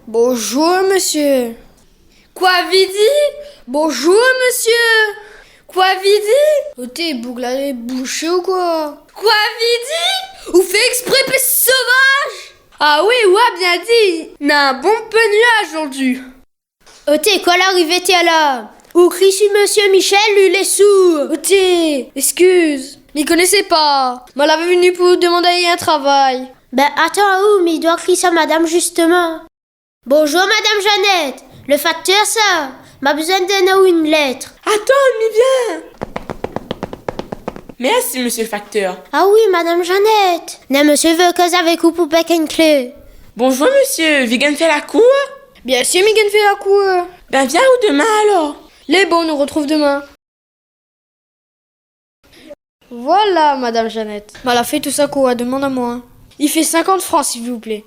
Bonjour, monsieur. Quoi vidi? Bonjour, monsieur. Quoi vidi? Oh, t'es bouglé bouché ou quoi? Quoi vidi? Ou fait exprès, peste sauvage? Ah oui, ouais, bien dit. N'a un bon peu nuage aujourd'hui. Oh, t'es quoi l'arrivée, t'es là? Ou crie sur monsieur Michel, lui, les sourds. Oh, t'es, excuse. M'y connaissais pas. M'en avait venu pour demander un travail. Ben, attends, où? Mais il doit crier ça, madame, justement. Bonjour, madame Jeannette. Le facteur, ça. M'a besoin d'un ou une lettre. Attends, m'y viens. Merci, monsieur le facteur. Ah oui, madame Jeannette. Non, monsieur veut cause avec vous pour bec une clé. Bonjour, monsieur. Vegan fait la cour? Bien sûr, Megan fait la cour. Ben, viens ou demain, alors? Les bons, on nous retrouve demain. Voilà, madame Jeannette. Elle a fait tout ça quoi, demande à moi. Il fait 50 francs, s'il vous plaît.